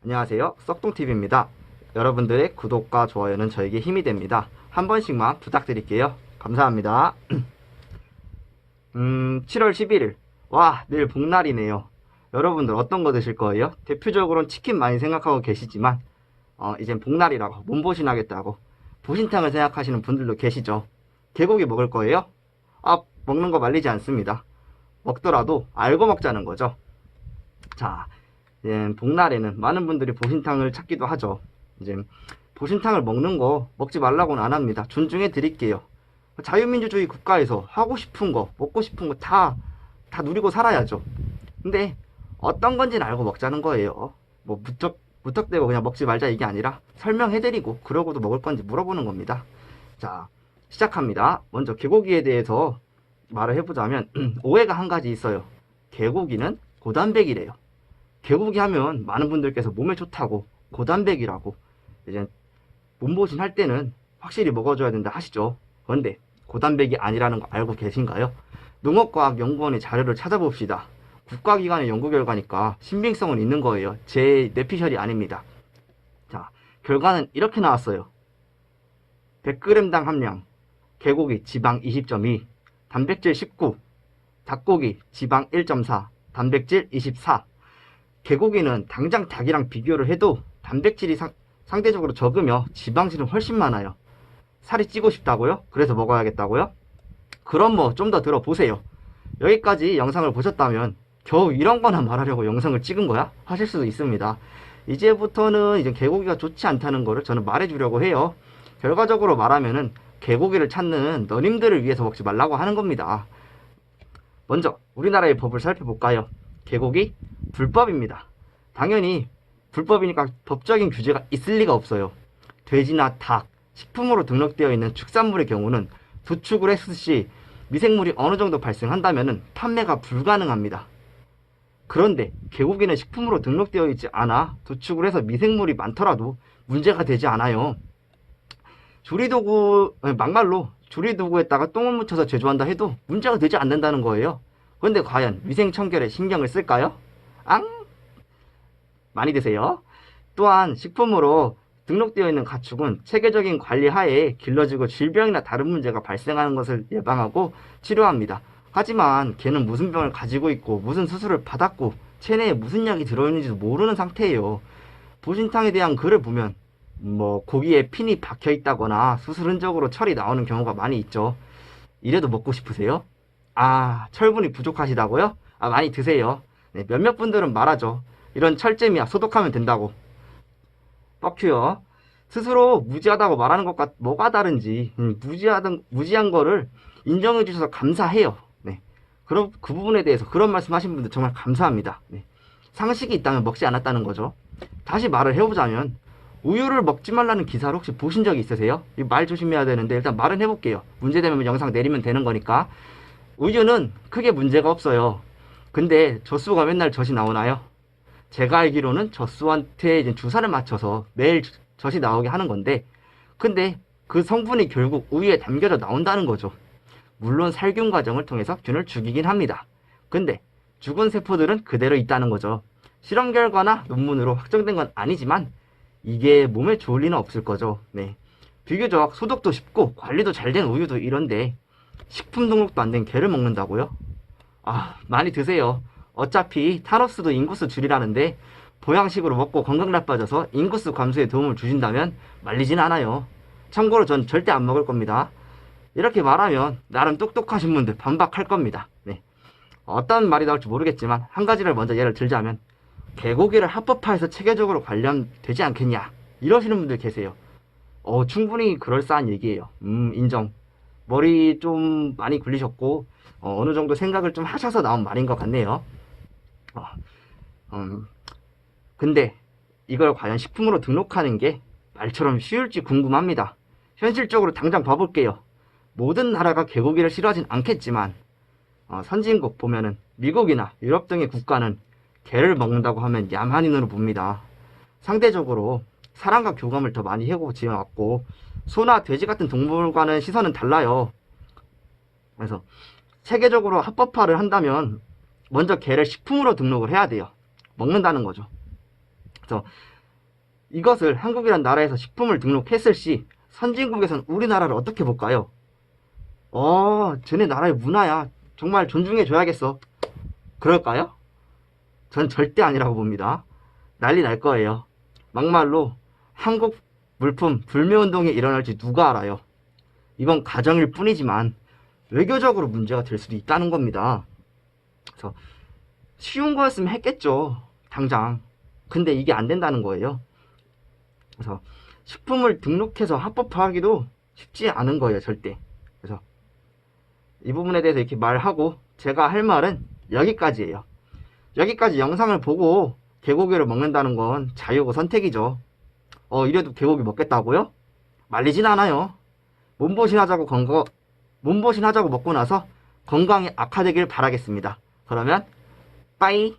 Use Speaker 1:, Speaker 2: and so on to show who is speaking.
Speaker 1: 안녕하세요. 썩동TV입니다. 여러분들의 구독과 좋아요는 저에게 힘이 됩니다. 한 번씩만 부탁드릴게요. 감사합니다. 7월 11일. 와, 내일 복날이네요. 여러분들 어떤 거 드실 거예요? 대표적으로는 치킨 많이 생각하고 계시지만 이젠 복날이라고 몸보신하겠다고 보신탕을 생각하시는 분들도 계시죠. 개고기 먹을 거예요? 먹는 거 말리지 않습니다. 먹더라도 알고 먹자는 거죠. 자, 복날에는 많은 분들이 보신탕을 찾기도 하죠. 이제 보신탕을 먹는 거 먹지 말라고는 안 합니다. 존중해 드릴게요. 자유민주주의 국가에서 하고 싶은 거, 먹고 싶은 거 다 누리고 살아야죠. 근데 어떤 건지는 알고 먹자는 거예요. 뭐 무턱대고 그냥 먹지 말자 이게 아니라 설명해드리고 그러고도 먹을 건지 물어보는 겁니다. 자, 시작합니다. 먼저 개고기에 대해서 말을 해보자면 오해가 한 가지 있어요. 개고기는 고단백이래요. 개고기 하면 많은 분들께서 몸에 좋다고 고단백이라고 이제 몸보신 할 때는 확실히 먹어줘야 된다 하시죠. 그런데 고단백이 아니라는 거 알고 계신가요? 농업과학연구원의 자료를 찾아봅시다. 국가기관의 연구 결과니까 신빙성은 있는 거예요. 제 뇌피셜이 아닙니다. 자, 결과는 이렇게 나왔어요. 100g당 함량 개고기 지방 20.2, 단백질 19, 닭고기 지방 1.4, 단백질 24. 개고기는 당장 닭이랑 비교를 해도 단백질이 상대적으로 적으며 지방질은 훨씬 많아요. 살이 찌고 싶다고요? 그래서 먹어야겠다고요? 그럼 뭐 좀 더 들어보세요. 여기까지 영상을 보셨다면 겨우 이런 거나 말하려고 영상을 찍은 거야? 하실 수도 있습니다. 이제부터는 이제 개고기가 좋지 않다는 거를 저는 말해주려고 해요. 결과적으로 말하면은 개고기를 찾는 너님들을 위해서 먹지 말라고 하는 겁니다. 먼저 우리나라의 법을 살펴볼까요? 개고기 불법입니다. 당연히 불법이니까 법적인 규제가 있을 리가 없어요. 돼지나 닭, 식품으로 등록되어 있는 축산물의 경우는 도축을 했을 시 미생물이 어느 정도 발생한다면 판매가 불가능합니다. 그런데 개고기는 식품으로 등록되어 있지 않아 도축을 해서 미생물이 많더라도 문제가 되지 않아요. 막말로 조리도구에다가 똥을 묻혀서 제조한다 해도 문제가 되지 않는다는 거예요. 그런데 과연 위생청결에 신경을 쓸까요? 앙? 많이 드세요. 또한 식품으로 등록되어 있는 가축은 체계적인 관리 하에 길러지고 질병이나 다른 문제가 발생하는 것을 예방하고 치료합니다. 하지만 걔는 무슨 병을 가지고 있고 무슨 수술을 받았고 체내에 무슨 약이 들어있는지도 모르는 상태예요. 보신탕에 대한 글을 보면 뭐 고기에 핀이 박혀 있다거나 수술 흔적으로 철이 나오는 경우가 많이 있죠. 이래도 먹고 싶으세요? 철분이 부족하시다고요? 많이 드세요. 네, 몇몇 분들은 말하죠. 이런 철잼이야 소독하면 된다고. 뻑큐요. 스스로 무지하다고 말하는 것과 뭐가 다른지 무지한 거를 인정해 주셔서 감사해요. 네. 그럼 그 부분에 대해서 그런 말씀하신 분들 정말 감사합니다. 네. 상식이 있다면 먹지 않았다는 거죠. 다시 말을 해보자면 우유를 먹지 말라는 기사를 혹시 보신 적이 있으세요? 말 조심해야 되는데 일단 말은 해볼게요. 문제되면 영상 내리면 되는 거니까. 우유는 크게 문제가 없어요. 근데 젖수가 맨날 젖이 나오나요? 제가 알기로는 젖수한테 이제 주사를 맞춰서 매일 젖이 나오게 하는 건데, 근데 그 성분이 결국 우유에 담겨져 나온다는 거죠. 물론 살균 과정을 통해서 균을 죽이긴 합니다. 근데 죽은 세포들은 그대로 있다는 거죠. 실험 결과나 논문으로 확정된 건 아니지만 이게 몸에 좋을 리는 없을 거죠. 네. 비교적 소독도 쉽고 관리도 잘 된 우유도 이런데 식품 등록도 안 된 개를 먹는다고요? 많이 드세요. 어차피 타노스도 인구수 줄이라는데 보양식으로 먹고 건강 나빠져서 인구수 감소에 도움을 주신다면 말리진 않아요. 참고로 전 절대 안 먹을 겁니다. 이렇게 말하면 나름 똑똑하신 분들 반박할 겁니다. 네. 어떤 말이 나올지 모르겠지만 한 가지를 먼저 예를 들자면 개고기를 합법화해서 체계적으로 관리하면 되지 않겠냐 이러시는 분들 계세요. 충분히 그럴싸한 얘기예요. 인정. 머리 좀 많이 굴리셨고 어느 정도 생각을 좀 하셔서 나온 말인 것 같네요. 근데 이걸 과연 식품으로 등록하는 게 말처럼 쉬울지 궁금합니다. 현실적으로 당장 봐볼게요. 모든 나라가 개고기를 싫어하진 않겠지만 선진국 보면은 미국이나 유럽 등의 국가는 개를 먹는다고 하면 야만인으로 봅니다. 상대적으로 사람과 교감을 더 많이 하고 지어왔고 소나 돼지 같은 동물과는 시선은 달라요. 그래서 체계적으로 합법화를 한다면 먼저 개를 식품으로 등록을 해야 돼요. 먹는다는 거죠. 그래서 이것을 한국이란 나라에서 식품을 등록했을 시 선진국에서는 우리나라를 어떻게 볼까요? 쟤네 나라의 문화야. 정말 존중해줘야겠어. 그럴까요? 전 절대 아니라고 봅니다. 난리 날 거예요. 막말로 한국 물품 불매운동이 일어날지 누가 알아요. 이건 가정일 뿐이지만 외교적으로 문제가 될 수도 있다는 겁니다. 그래서 쉬운 거였으면 했겠죠. 당장. 근데 이게 안 된다는 거예요. 그래서 식품을 등록해서 합법화하기도 쉽지 않은 거예요. 절대. 그래서 이 부분에 대해서 이렇게 말하고 제가 할 말은 여기까지예요. 여기까지 영상을 보고 개고기를 먹는다는 건 자유고 선택이죠. 이래도 개고기 먹겠다고요? 말리진 않아요. 몸보신하자고 몸보신하자고 먹고 나서 건강에 악화되길 바라겠습니다. 그러면 빠이.